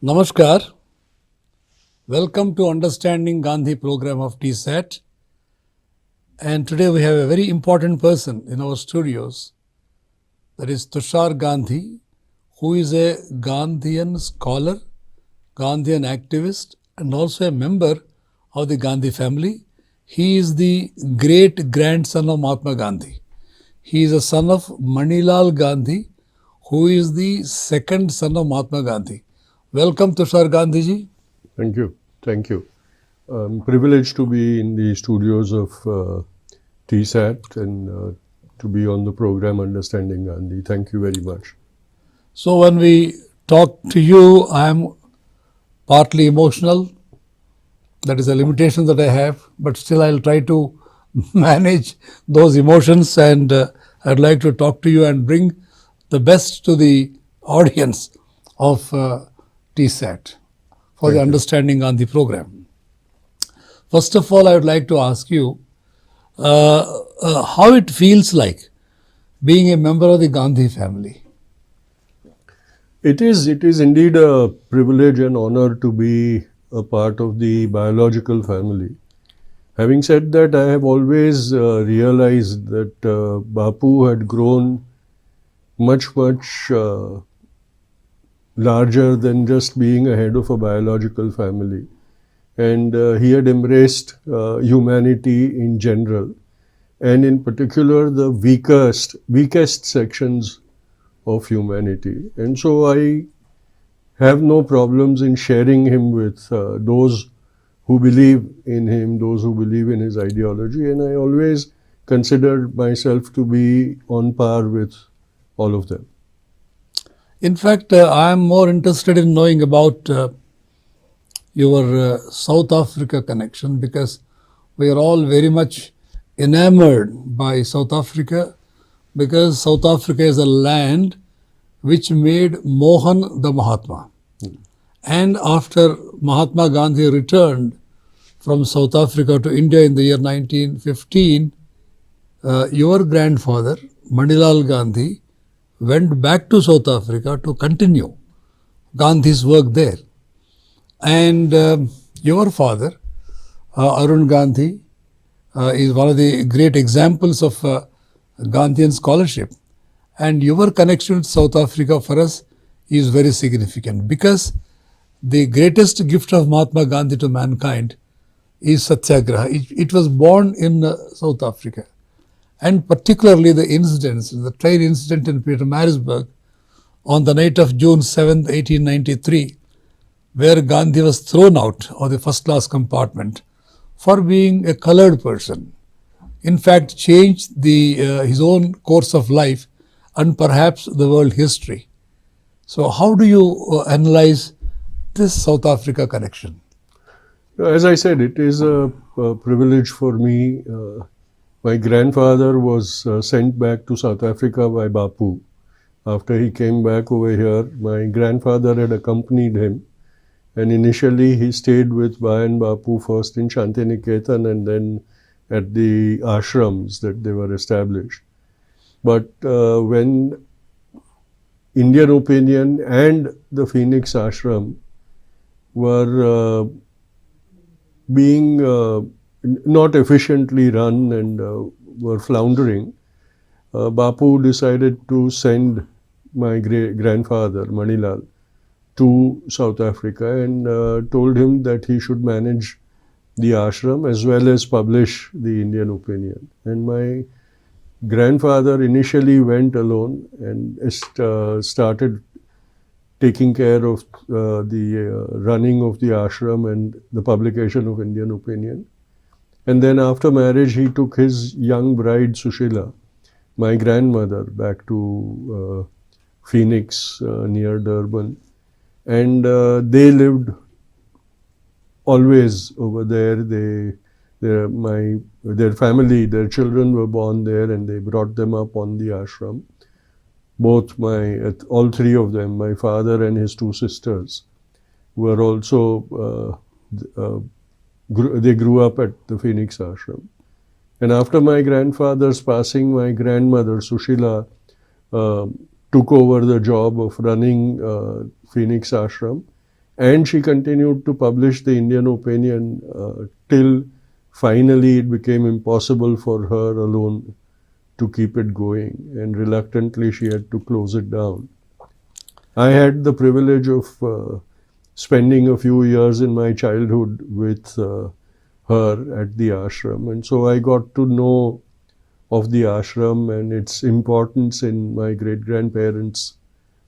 Namaskar. Welcome to Understanding Gandhi program of 𝗕𝗏. And today we have a very important person in our studios. That is Tushar Gandhi, who is a Gandhian scholar, Gandhian activist, and also a member of the Gandhi family. He is the great grandson of Mahatma Gandhi. He is a son of Manilal Gandhi, who is the second son of Mahatma Gandhi. Welcome, Tushar Gandhi ji. Thank you. Thank you. I'm privileged to be in the studios of 𝗕𝗏 and to be on the program Understanding Gandhi. Thank you very much. So when we talk to you, I am partly emotional. That is a limitation that I have, but still I'll try to manage those emotions, and I'd like to talk to you and bring the best to the audience of 𝗕𝗏 for the Understanding Gandhi program. First of all, I would like to ask you how it feels like being a member of the Gandhi family. It is indeed a privilege and honor to be a part of the biological family. Having said that, I have always realized that Bapu had grown much larger than just being a head of a biological family. And he had embraced humanity in general, and in particular the weakest sections of humanity. And so I have no problems in sharing him with those who believe in him, those who believe in his ideology, and I always considered myself to be on par with all of them. In fact, I am more interested in knowing about your South Africa connection, because we are all very much enamored by South Africa, because South Africa is a land which made Mohan the Mahatma. And after Mahatma Gandhi returned from South Africa to India in the year 1915, your grandfather, Manilal Gandhi, went back to South Africa to continue Gandhi's work there. And your father, Arun Gandhi, is one of the great examples of Gandhian scholarship. And your connection with South Africa for us is very significant, because the greatest gift of Mahatma Gandhi to mankind is Satyagraha. It was born in South Africa. And particularly the incidents, the train incident in Pietermaritzburg on the night of June 7, 1893, where Gandhi was thrown out of the first class compartment for being a colored person, in fact changed his own course of life and perhaps the world history. So how do you analyze this South Africa connection? As I said, it is a privilege for me. My grandfather was sent back to South Africa by Bapu. After he came back over here, my grandfather had accompanied him, and initially he stayed with Bayan Bapu first in Shantiniketan and then at the ashrams that they were established. But when Indian Opinion and the Phoenix Ashram were being not efficiently run and were floundering, Bapu decided to send my grandfather Manilal to South Africa and told him that he should manage the ashram as well as publish the Indian Opinion. And my grandfather initially went alone and started taking care of the running of the ashram and the publication of Indian Opinion. And then after marriage, he took his young bride Sushila, my grandmother, back to Phoenix near Durban. And they lived always over there. Their family, their children were born there, and they brought them up on the ashram. All three of them, my father and his two sisters, were also they grew up at the Phoenix Ashram. And after my grandfather's passing, my grandmother Sushila took over the job of running Phoenix Ashram And she continued to publish the Indian opinion till finally it became impossible for her alone to keep it going, and reluctantly she had to close it down. I had the privilege of spending a few years in my childhood with her at the ashram, and so I got to know of the ashram and its importance in my great-grandparents'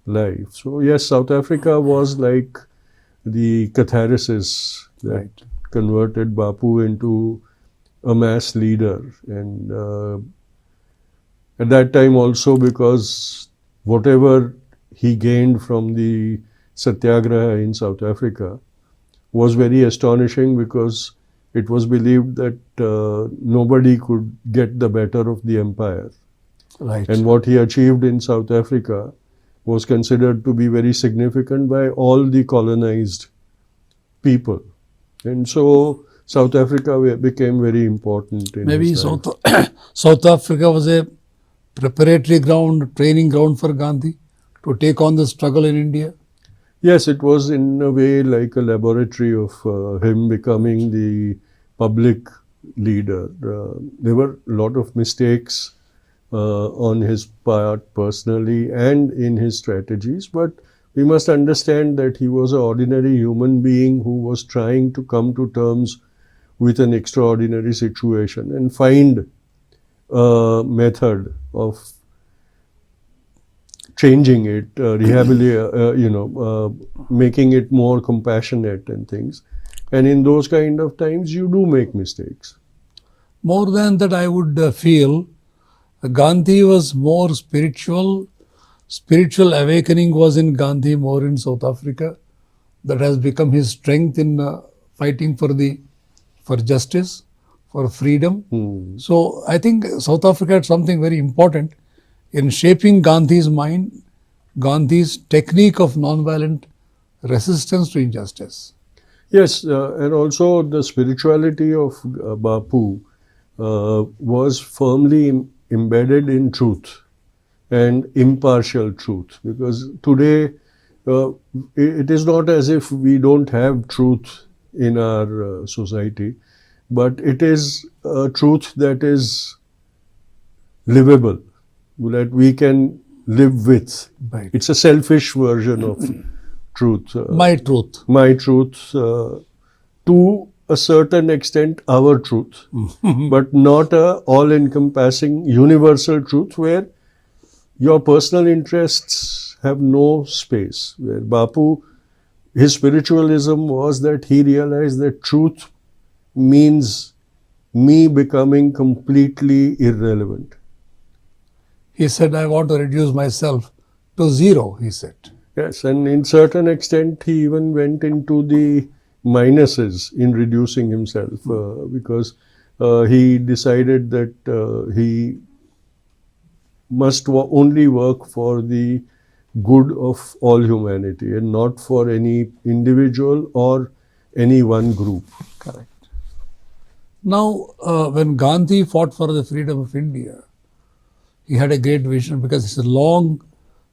life. So yes, South Africa was like the catharsis that converted Bapu into a mass leader, and at that time also, because whatever he gained from the Satyagraha in South Africa was very astonishing, because it was believed that nobody could get the better of the empire. Right. And what he achieved in South Africa was considered to be very significant by all the colonized people. And so South Africa became very important in Maybe his life. South Africa was a preparatory ground, training ground for Gandhi to take on the struggle in India? Yes, it was in a way like a laboratory of him becoming the public leader. There were a lot of mistakes on his part personally and in his strategies, but we must understand that he was an ordinary human being who was trying to come to terms with an extraordinary situation and find a method of changing it, making it more compassionate and things. And in those kind of times, you do make mistakes. More than that, I would feel Gandhi was more spiritual. Spiritual awakening was in Gandhi more in South Africa. That has become his strength in fighting for justice, for freedom. So I think South Africa had something very important in shaping Gandhi's mind, Gandhi's technique of non-violent resistance to injustice. Yes, and also the spirituality of Bapu was firmly embedded in truth and impartial truth, because today it is not as if we don't have truth in our society, but it is a truth that is livable, that we can live with. Right. It's a selfish version of truth. My truth. My truth, to a certain extent our truth, but not a all-encompassing universal truth where your personal interests have no space. Where Bapu, his spiritualism was that he realized that truth means me becoming completely irrelevant. He said, I want to reduce myself to zero, he said. Yes, and in certain extent he even went into the minuses in reducing himself because he decided that he must only work for the good of all humanity and not for any individual or any one group. Correct. Now, when Gandhi fought for the freedom of India, he had a great vision because it's a long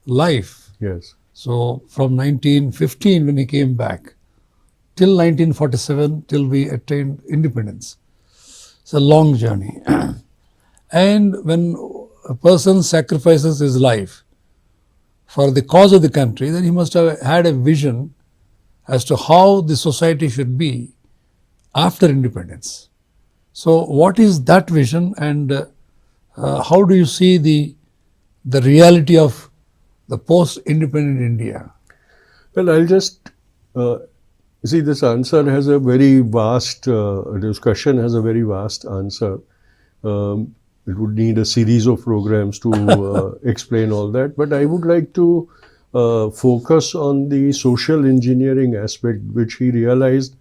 life. Yes. So, from 1915 when he came back, till 1947, till we attained independence. It's a long journey. And when a person sacrifices his life for the cause of the country, then he must have had a vision as to how the society should be after independence. So what is that vision, and how do you see the reality of the post-independent India? Well, I'll just see, this answer has a very vast, discussion has a very vast answer. It would need a series of programs to explain all that. But I would like to focus on the social engineering aspect, which he realized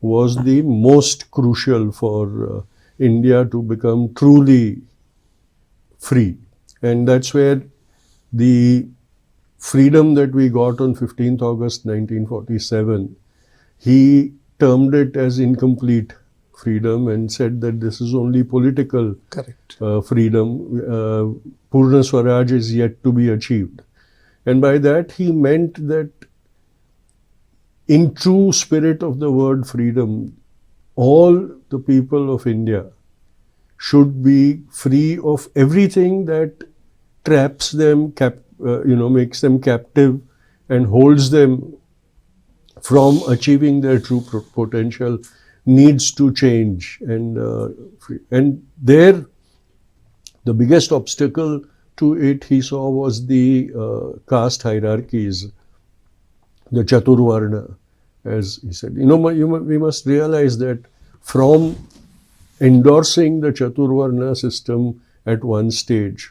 was the most crucial for India to become truly free. And that's where the freedom that we got on 15th August 1947, he termed it as incomplete freedom and said that this is only political freedom. Purna Swaraj is yet to be achieved. And by that he meant that in true spirit of the word freedom, all the people of India should be free of everything that traps them, makes them captive and holds them from achieving their true potential, needs to change. And there, the biggest obstacle to it he saw was the caste hierarchies, the 𝗕𝗏𝗏, as he said. We must realize that from endorsing the 𝗕𝗏𝗏 system at one stage,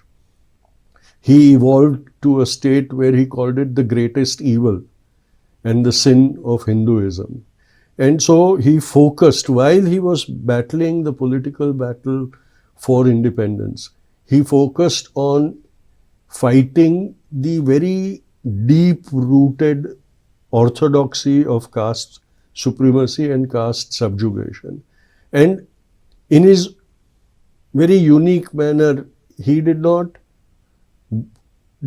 he evolved to a state where he called it the greatest evil and the sin of Hinduism. And so he focused, while he was battling the political battle for independence, he focused on fighting the very deep-rooted orthodoxy of caste supremacy and caste subjugation. And in his very unique manner, he did not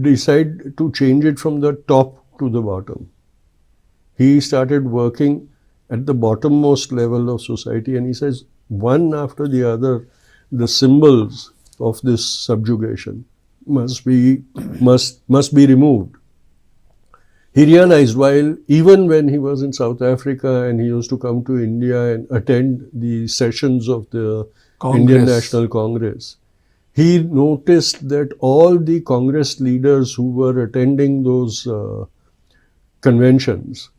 decide to change it from the top to the bottom. He started working at the bottommost level of society, and he says, one after the other, the symbols of this subjugation must be removed. He realized, even when he was in South Africa and he used to come to India and attend the sessions of the Indian National Congress, he noticed that all the Congress leaders who were attending those conventions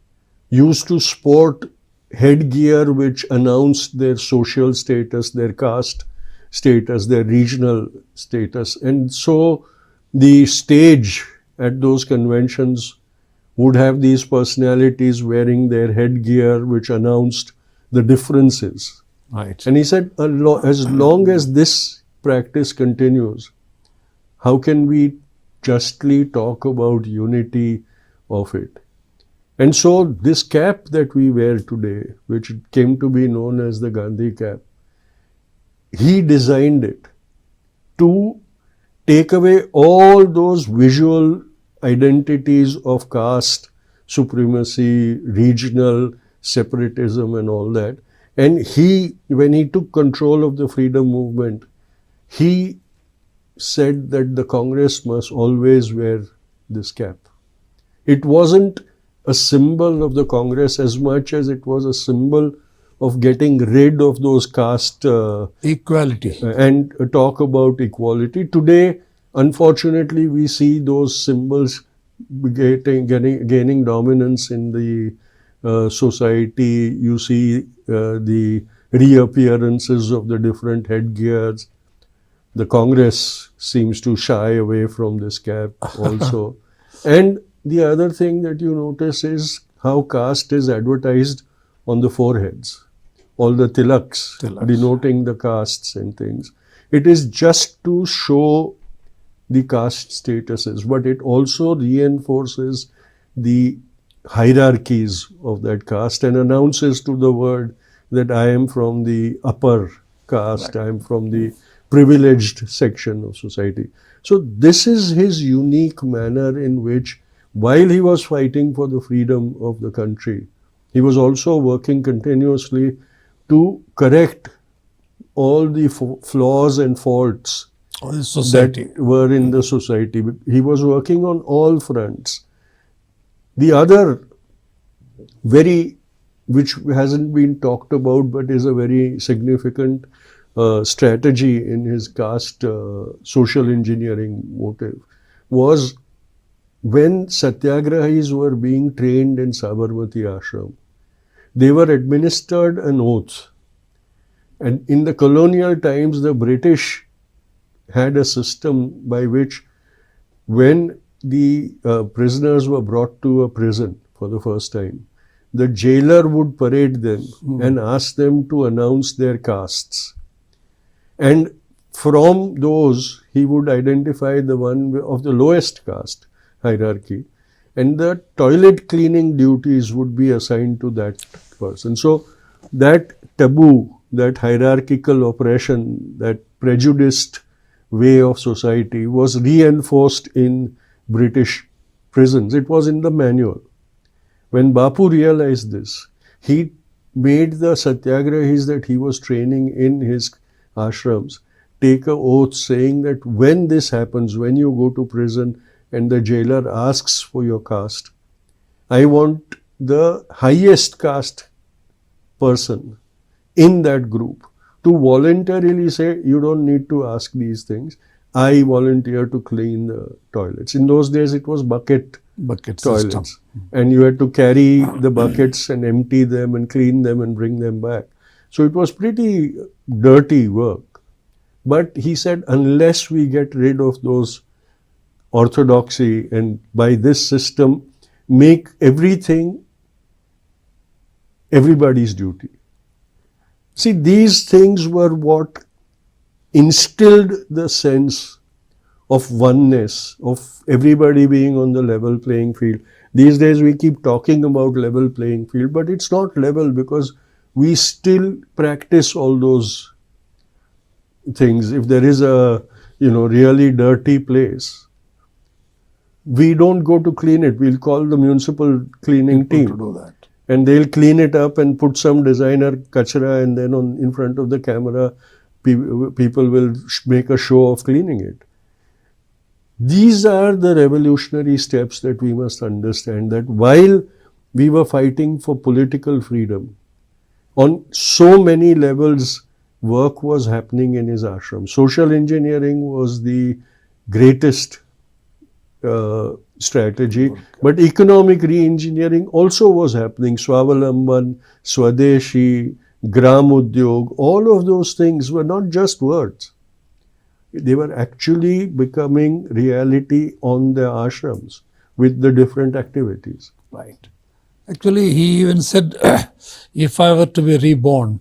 used to sport headgear which announced their social status, their caste status, their regional status. And so the stage at those conventions would have these personalities wearing their headgear which announced the differences. Right. And he said, as long as this practice continues, how can we justly talk about unity of it? And so this cap that we wear today, which came to be known as the Gandhi cap, he designed it to take away all those visual identities of caste supremacy, regional separatism and all that. And when he took control of the freedom movement, he said that the Congress must always wear this cap. It wasn't a symbol of the Congress as much as it was a symbol of getting rid of those caste equality and talk about equality. Today, unfortunately, we see those symbols gaining dominance in the society. You see the reappearances of the different headgears. The Congress seems to shy away from this cap also. And the other thing that you notice is how caste is advertised on the foreheads. All the tilaks denoting the castes and things. It is just to show the caste statuses, but it also reinforces the hierarchies of that caste and announces to the world that I am from the upper caste, I am from the privileged section of society. So this is his unique manner in which, while he was fighting for the freedom of the country, he was also working continuously to correct all the flaws and faults that were in the society. He was working on all fronts. The other which hasn't been talked about but is a very significant strategy in his caste social engineering motive was when satyagrahis were being trained in Sabarmati ashram, they were administered an oath. And in the colonial times, the British had a system by which when the prisoners were brought to a prison for the first time, the jailer would parade them and ask them to announce their castes. And from those, he would identify the one of the lowest caste hierarchy, and the toilet cleaning duties would be assigned to that person. So that taboo, that hierarchical oppression, that prejudiced way of society was reinforced in British prisons. It was in the manual. When Bapu realized this, he made the satyagrahis that he was training in his ashrams take an oath saying that when this happens, when you go to prison and the jailer asks for your caste, I want the highest caste person in that group to voluntarily say, you don't need to ask these things. I volunteer to clean the toilets. In those days, it was bucket toilets. system. And you had to carry the buckets and empty them and clean them and bring them back. So it was pretty dirty work. But he said, unless we get rid of those orthodoxy and by this system, make everything everybody's duty. See, these things were what instilled the sense of oneness, of everybody being on the level playing field. These days we keep talking about level playing field, but it's not level because we still practice all those things. If there is a, really dirty place, we don't go to clean it. We'll call the municipal cleaning team to do that. And they'll clean it up and put some designer kachra, and then in front of the camera, people will make a show of cleaning it. These are the revolutionary steps that we must understand, that while we were fighting for political freedom, on so many levels, work was happening in his ashram. Social engineering was the greatest strategy, but economic re-engineering also was happening. Swavalambhan, Swadeshi, Gram Udyog, all of those things were not just words. They were actually becoming reality on the ashrams with the different activities. Right. Actually, he even said, if I were to be reborn,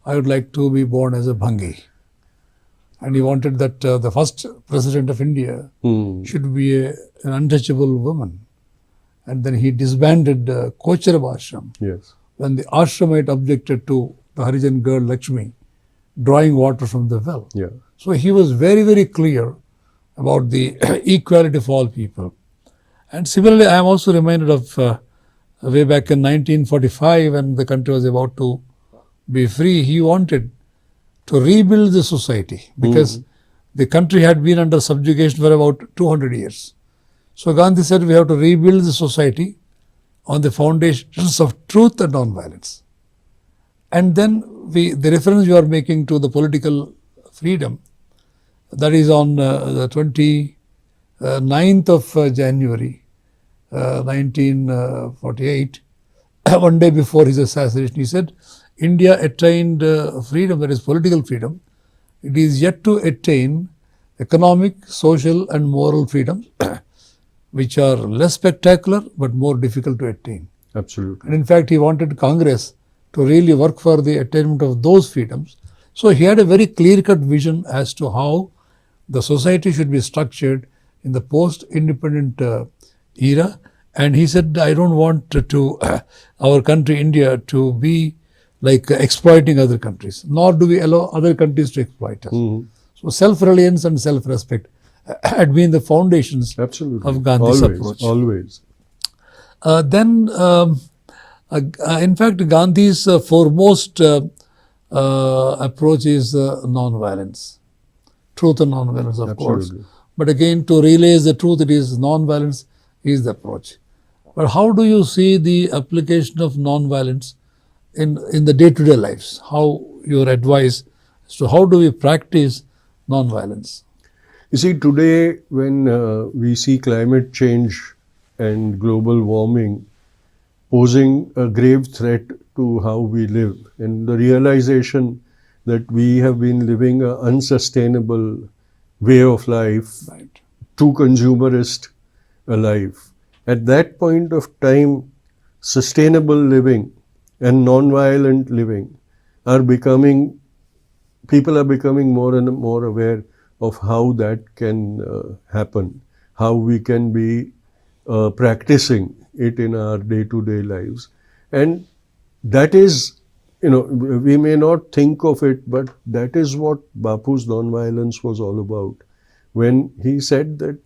I would like to be born as a Bhangi. And he wanted that the first president of India should be an untouchable woman. And then he disbanded 𝗂𝗽𝗍𝗪 ashram. Yes. When the ashramite objected to the Harijan girl Lakshmi drawing water from the well. Yeah. So he was very, very clear about the equality of all people. And similarly, I am also reminded of way back in 1945 when the country was about to be free, he wanted to rebuild the society because the country had been under subjugation for about 200 years. So Gandhi said we have to rebuild the society on the foundations of truth and non-violence. And then the reference you are making to the political freedom, that is on the 29th of January 1948, one day before his assassination, he said, India attained freedom, that is political freedom. It is yet to attain economic, social and moral freedom, which are less spectacular but more difficult to attain. Absolutely. And in fact, he wanted Congress to really work for the attainment of those freedoms. So he had a very clear-cut vision as to how the society should be structured in the post-independent era. And he said, I don't want our country, India, to be like exploiting other countries, nor do we allow other countries to exploit us. So self-reliance and self-respect had been the foundations of Gandhi's approach. Always. In fact, Gandhi's foremost approach is non-violence. Truth and non-violence, of course. But again, to realize the truth, it is non-violence is the approach. But how do you see the application of non-violence in the day-to-day lives? How your advice as to how do we practice non-violence? You see, today when we see climate change and global warming posing a grave threat to how we live, and the realization that we have been living an unsustainable way of life, too consumerist a life. At that point of time, sustainable living and non-violent living are becoming, people are becoming more and more aware of how that can happen, how we can be practicing it in our day-to-day lives. And that is, we may not think of it, but that is what Bapu's non-violence was all about. When he said that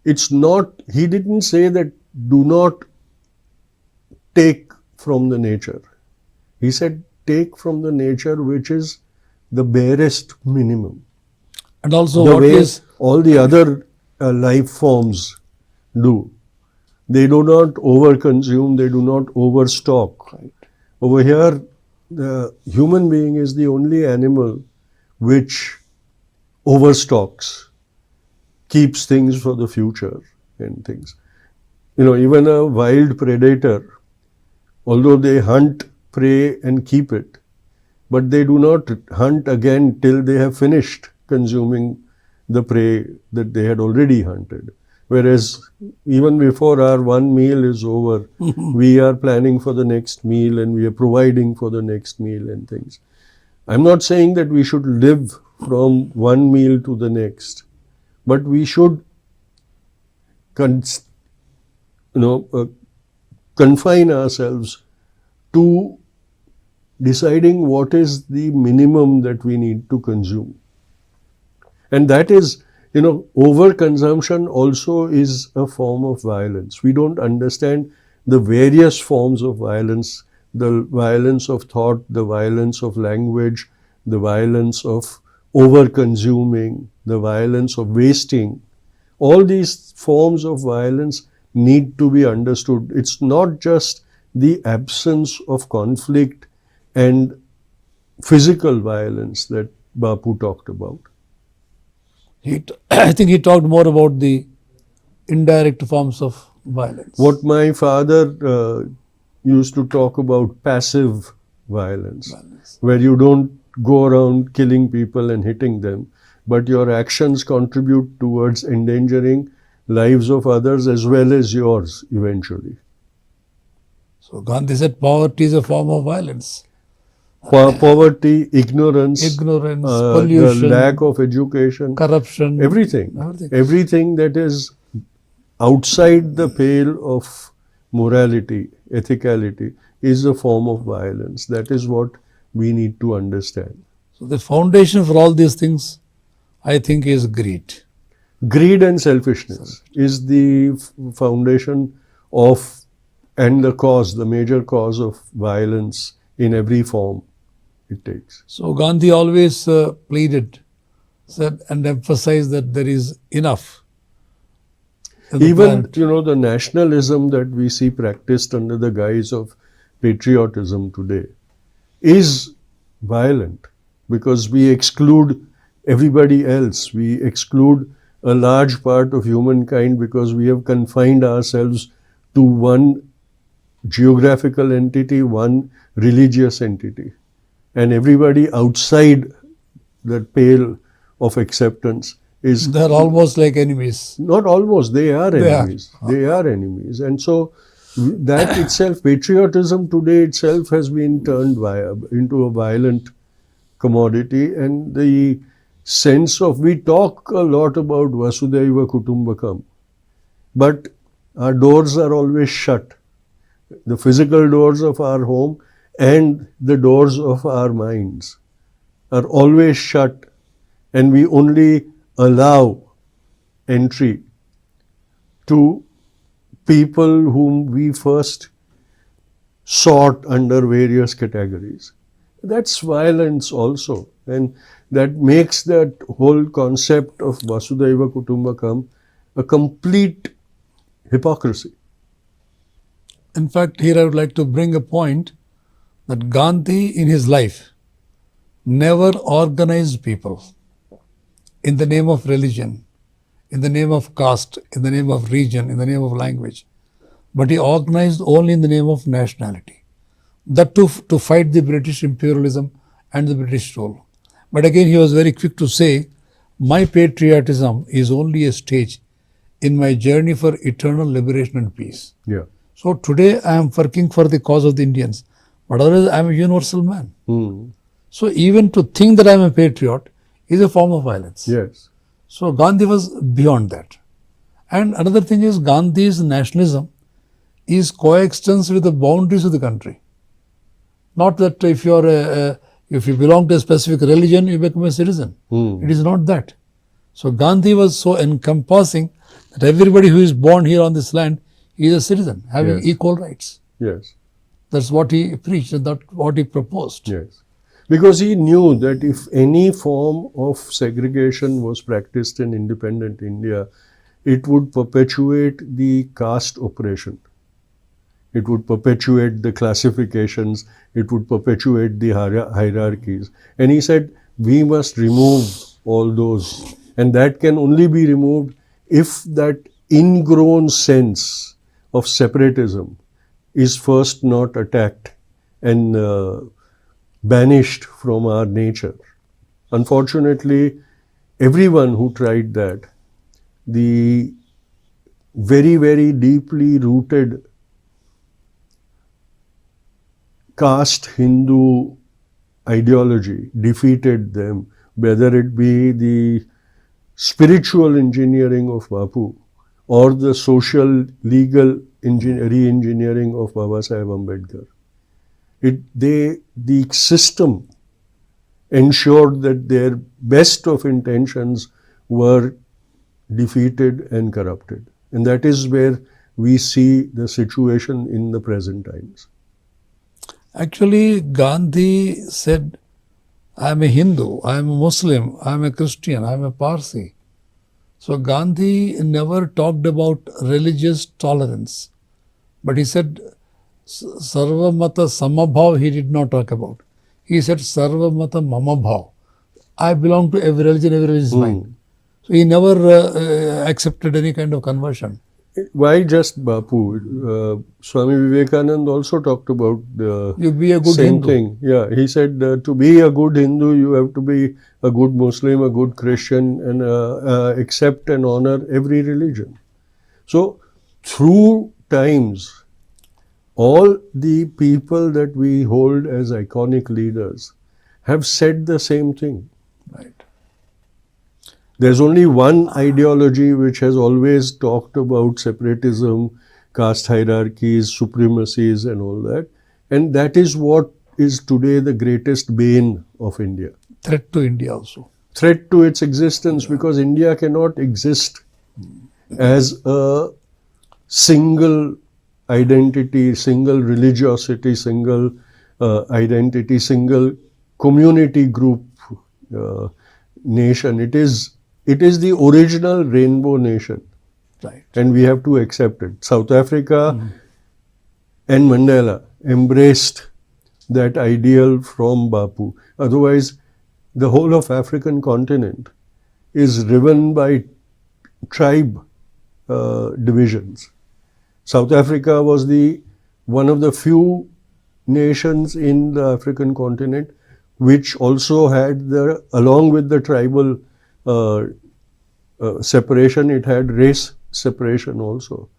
it's not, he didn't say that do not take from the nature. He said, take from the nature which is the barest minimum. And also The what way is all the other life forms do. They do not overconsume, they do not overstock. right. Over here, the human being is the only animal which overstocks, keeps things for the future and things. You know, even a wild predator, although they hunt prey and keep it, but they do not hunt again till they have finished consuming the prey that they had already hunted. Whereas even before our one meal is over, we are planning for the next meal and we are providing for the next meal and things. I'm not saying that we should live from one meal to the next, but we should confine ourselves to deciding what is the minimum that we need to consume. And that is, overconsumption also is a form of violence. We don't understand the various forms of violence, the violence of thought, the violence of language, the violence of over-consuming, the violence of wasting. All these forms of violence need to be understood. It's not just the absence of conflict and physical violence that Bapu talked about. I think he talked more about the indirect forms of violence. What my father used to talk about, passive violence, where you don't go around killing people and hitting them, but your actions contribute towards endangering lives of others as well as yours eventually. So Gandhi said poverty is a form of violence. Poverty, ignorance, pollution, the lack of education, corruption, everything that is outside the pale of morality, ethicality, is a form of violence. That is what we need to understand. So the foundation for all these things, I think, is greed. Greed and selfishness is the foundation of, and the major cause of violence in every form it takes. So Gandhi always said and emphasized that there is enough. Even, the nationalism that we see practiced under the guise of patriotism today is violent because we exclude everybody else. We exclude a large part of humankind because we have confined ourselves to one geographical entity, one religious entity. And everybody outside that pale of acceptance is... They're almost like enemies. Not almost, they are enemies. They are enemies. And so that itself, patriotism today itself has been turned into a violent commodity. And the sense of, we talk a lot about 𝗧𝗦𝗔𝗧 𝗕𝗅𝗺𝗺, but our doors are always shut. The physical doors of our home and the doors of our minds are always shut, and we only allow entry to people whom we first sort under various categories. That's violence also, and that makes that whole concept of 𝗧𝗦𝗔𝗧 𝗕𝗅𝗺𝗺 a complete hypocrisy. In fact, here I would like to bring a point that Gandhi in his life never organized people in the name of religion, in the name of caste, in the name of region, in the name of language, but he organized only in the name of nationality. That to fight the British imperialism and the British rule. But again, he was very quick to say, my patriotism is only a stage in my journey for eternal liberation and peace. Yeah. So today I am working for the cause of the Indians, but otherwise I am a universal man. So even to think that I am a patriot is a form of violence. Yes. So Gandhi was beyond that. And another thing is, Gandhi's nationalism is coextensive with the boundaries of the country. Not that if you belong to a specific religion, you become a citizen. It is not that. So Gandhi was so encompassing that everybody who is born here on this land is a citizen, having equal rights. Yes. That's what he preached and that's what he proposed. Yes. Because he knew that if any form of segregation was practiced in independent India, it would perpetuate the caste oppression. It would perpetuate the classifications. It would perpetuate the hierarchies. And he said, we must remove all those. And that can only be removed if that ingrown sense of separatism is first not attacked and banished from our nature. Unfortunately, everyone who tried that, the very, very deeply rooted caste Hindu ideology defeated them, whether it be the spiritual engineering of Bapu or the social legal re-engineering of 𝗪𝗏 the system ensured that their best of intentions were defeated and corrupted. And that is where we see the situation in the present times. Actually, Gandhi said, I am a Hindu, I am a Muslim, I am a Christian, I am a Parsi. So Gandhi never talked about religious tolerance. But he said, 𝗧𝗏𝗧𝗦𝗔𝗧 𝗧𝗦𝗔𝗧 he did not talk about. He said, 𝗧𝗏𝗧𝗧 𝗪𝗏. I belong to every religion is mine. So he never accepted any kind of conversion. Why just Bapu? Swami Vivekananda also talked about the You be a good same Hindu. thing. Yeah, he said to be a good Hindu, you have to be a good Muslim, a good Christian, and accept and honor every religion. So through times, all the people that we hold as iconic leaders have said the same thing. Right. There's only one ideology which has always talked about separatism, caste hierarchies, supremacies and all that. And that is what is today the greatest bane of India. Threat to India also. Threat to its existence, because India cannot exist as a single identity, single religiosity, single identity, single community group nation. It is the original rainbow nation. Right. And we have to accept it. South Africa and Mandela embraced that ideal from Bapu. Otherwise, the whole of African continent is riven by tribe divisions. South Africa was one of the few nations in the African continent which also had along with the tribal separation, it had race separation also.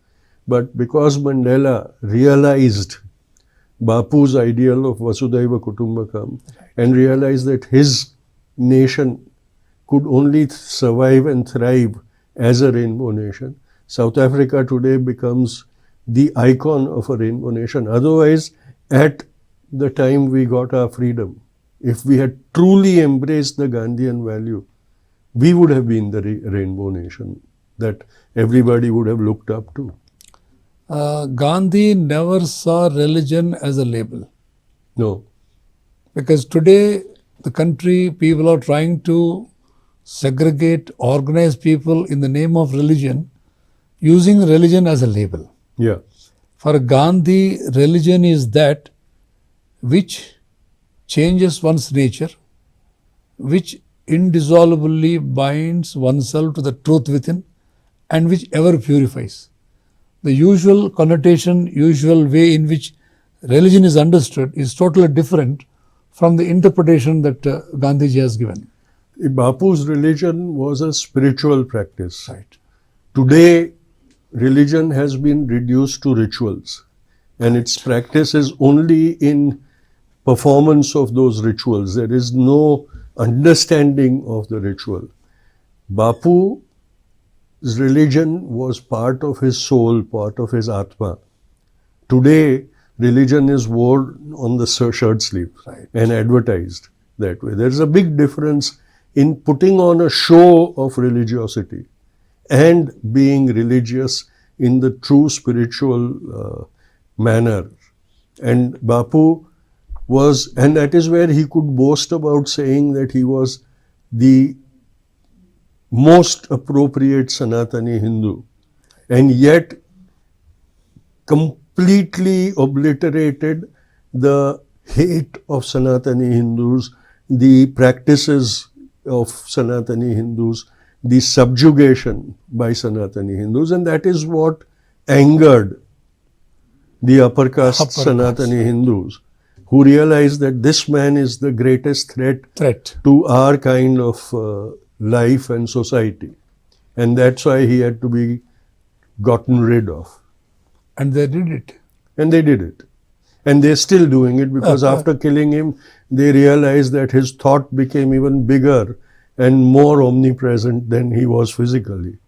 But because Mandela realized Bapu's ideal of Vasudhaiva Kutumbakam and realized that his nation could only survive and thrive as a rainbow nation, South Africa today becomes the icon of a rainbow nation. Otherwise, at the time we got our freedom, if we had truly embraced the Gandhian value, we would have been the rainbow nation that everybody would have looked up to. Gandhi never saw religion as a label. No. Because today, the country, people are trying to segregate, organize people in the name of religion, using religion as a label. Yeah. For Gandhi, religion is that which changes one's nature, which indissolubly binds oneself to the truth within, and which ever purifies. The usual connotation, usual way in which religion is understood is totally different from the interpretation that Gandhiji has given. Bapu's religion was a spiritual practice. Right. Today, religion has been reduced to rituals, and its practice is only in performance of those rituals. There is no understanding of the ritual. Bapu's religion was part of his soul, part of his Atma. Today, religion is worn on the shirt sleeve and advertised that way. There is a big difference in putting on a show of religiosity and being religious in the true spiritual manner. And Bapu was, and that is where he could boast about saying that he was the most appropriate Sanatani Hindu, and yet completely obliterated the hate of Sanatani Hindus, the practices of Sanatani Hindus, the subjugation by Sanatani Hindus, and that is what angered the upper caste Sanatani Hindus, who realized that this man is the greatest threat to our kind of life and society. And that's why he had to be gotten rid of. And they did it. And they did it. And they're still doing it, because after killing him, they realized that his thought became even bigger and more omnipresent than he was physically.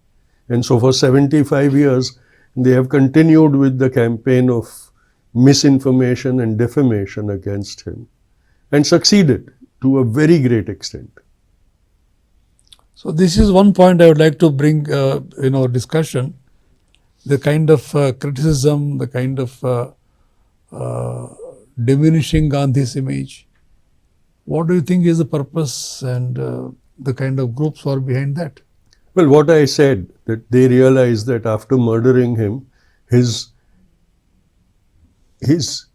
And so for 75 years, they have continued with the campaign of misinformation and defamation against him, and succeeded to a very great extent. So this is one point I would like to bring in our discussion, the kind of criticism, the kind of diminishing Gandhi's image. What do you think is the purpose and the kind of groups who are behind that? Well, what I said, that they realized that after murdering him, his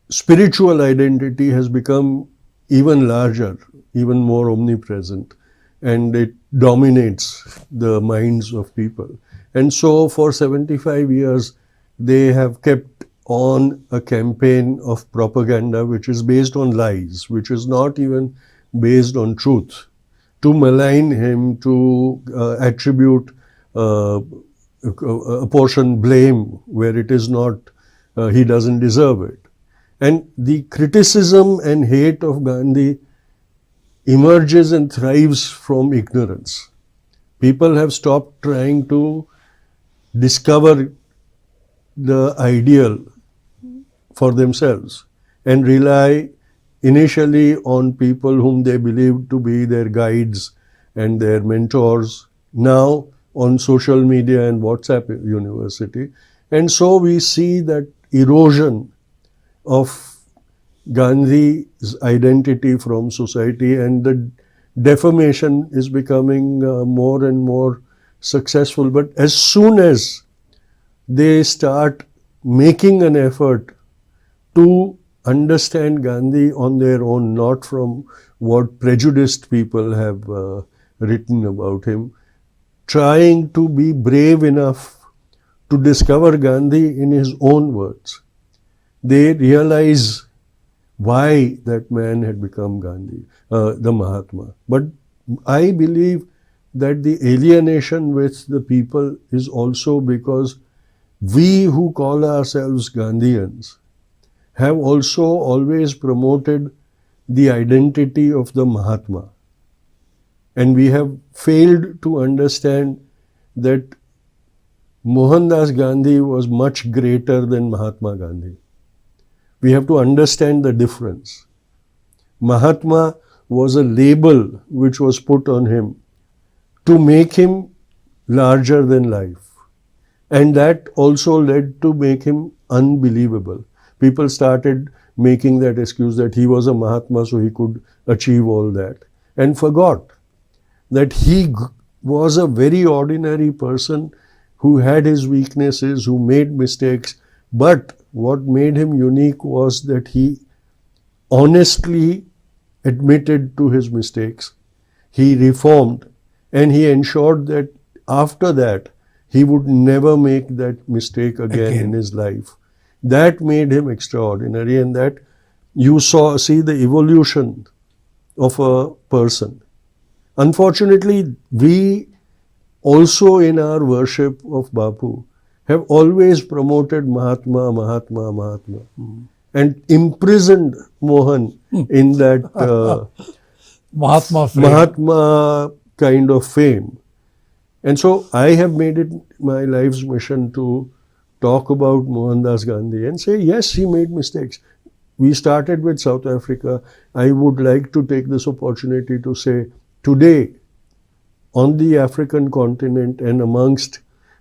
spiritual identity has become even larger, even more omnipresent, and it dominates the minds of people. And so for 75 years, they have kept on a campaign of propaganda which is based on lies, which is not even based on truth, to malign him, to attribute, apportion blame where it is not, he doesn't deserve it. And the criticism and hate of Gandhi emerges and thrives from ignorance. People have stopped trying to discover the ideal for themselves and rely initially on people whom they believed to be their guides and their mentors, now on social media and WhatsApp University. And so we see that erosion of Gandhi's identity from society, and the defamation is becoming more and more successful. But as soon as they start making an effort to understand Gandhi on their own, not from what prejudiced people have written about him, trying to be brave enough to discover Gandhi in his own words, they realize why that man had become Gandhi, the Mahatma. But I believe that the alienation with the people is also because we who call ourselves Gandhians have also always promoted the identity of the Mahatma. And we have failed to understand that Mohandas Gandhi was much greater than Mahatma Gandhi. We have to understand the difference. Mahatma was a label which was put on him to make him larger than life. And that also led to make him unbelievable. People started making that excuse that he was a Mahatma so he could achieve all that, and forgot that he was a very ordinary person who had his weaknesses, who made mistakes, but what made him unique was that he honestly admitted to his mistakes, he reformed, and he ensured that after that he would never make that mistake again in his life. That made him extraordinary, and that you see the evolution of a person. Unfortunately, we also in our worship of Bapu have always promoted Mahatma, Mahatma, Mahatma, and imprisoned Mohan in that Mahatma kind of fame. And so I have made it my life's mission to talk about Mohandas Gandhi and say, yes, he made mistakes. We started with South Africa. I would like to take this opportunity to say, today, on the African continent and amongst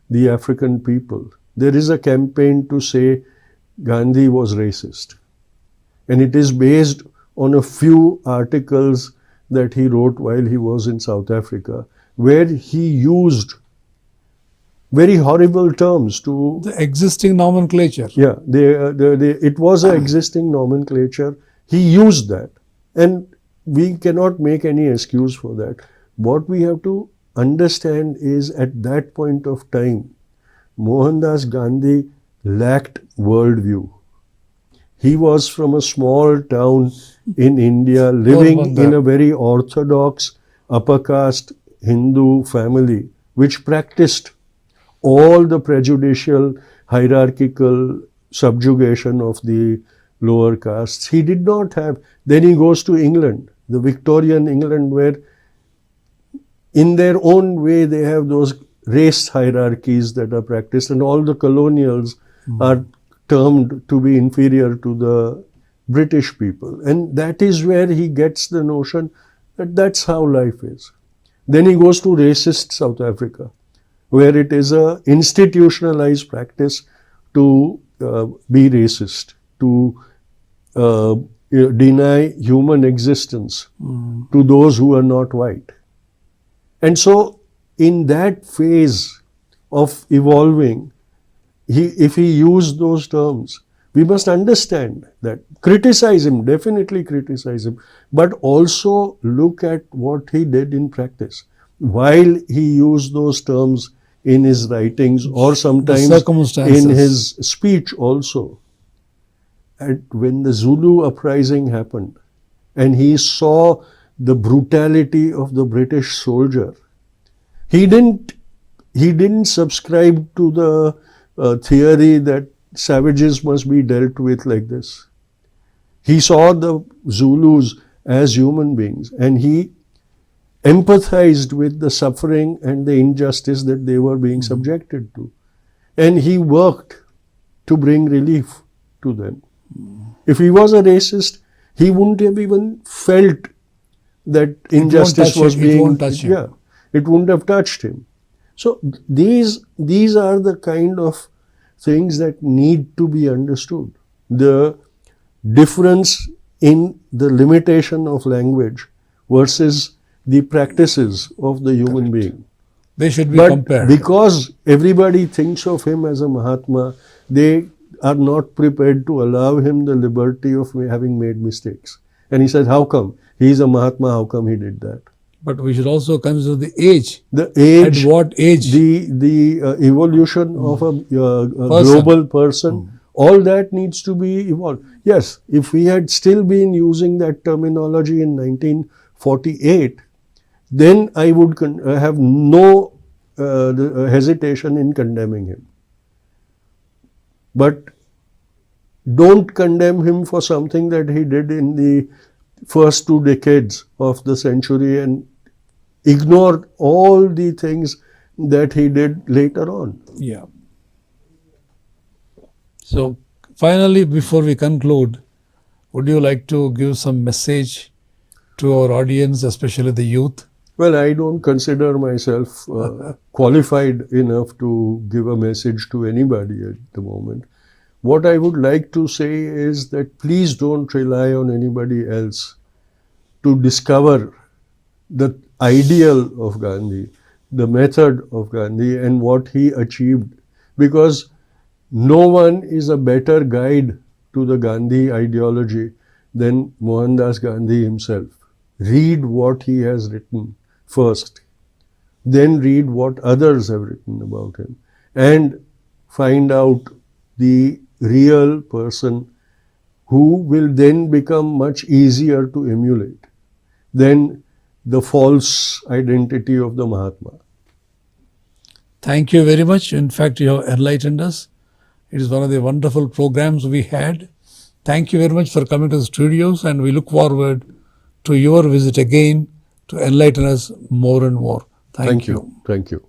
the African people, there is a campaign to say Gandhi was racist. And it is based on a few articles that he wrote while he was in South Africa, where he used very horrible terms to... The existing nomenclature. Yeah, it was an existing nomenclature. He used that. And we cannot make any excuse for that. What we have to understand is, at that point of time, Mohandas Gandhi lacked worldview. He was from a small town in India, living in a very orthodox, upper caste Hindu family, which practiced all the prejudicial, hierarchical subjugation of the lower castes. He did not have... Then he goes to England, the Victorian England, where in their own way they have those race hierarchies that are practiced, and all the colonials are termed to be inferior to the British people. And that is where he gets the notion that that's how life is. Then he goes to racist South Africa, where it is a institutionalized practice to be racist, to deny human existence to those who are not white. And so in that phase of evolving, if he used those terms, we must understand that. Criticize him, definitely criticize him, but also look at what he did in practice. While he used those terms in his writings, or sometimes in his speech also. And when the Zulu uprising happened, and he saw the brutality of the British soldier, he didn't subscribe to the theory that savages must be dealt with like this. He saw the Zulus as human beings, and he empathized with the suffering and the injustice that they were being subjected to. And he worked to bring relief to them. If he was a racist, he wouldn't have even felt that injustice was being... Yeah, it wouldn't have touched him. So these are the kind of things that need to be understood. The difference in the limitation of language versus the practices of the human being. They should be But compared. because everybody thinks of him as a Mahatma, they are not prepared to allow him the liberty of having made mistakes. And he said, how come? He's a Mahatma, how come he did that? But we should also consider the age. The age. At what age? The evolution of a global person. All that needs to be evolved. Yes, if we had still been using that terminology in 1948, then I would have no hesitation in condemning him. But don't condemn him for something that he did in the first 2 decades of the century and ignore all the things that he did later on. Yeah. So finally, before we conclude, would you like to give some message to our audience, especially the youth? Well, I don't consider myself qualified enough to give a message to anybody at the moment. What I would like to say is that please don't rely on anybody else to discover the ideal of Gandhi, the method of Gandhi and what he achieved, because no one is a better guide to the Gandhi ideology than Mohandas Gandhi himself. Read what he has written first, then read what others have written about him, and find out the real person who will then become much easier to emulate than the false identity of the Mahatma. Thank you very much. In fact, you have enlightened us. It is one of the wonderful programs we had. Thank you very much for coming to the studios, and we look forward to your visit again to enlighten us more and more. Thank you. Thank you.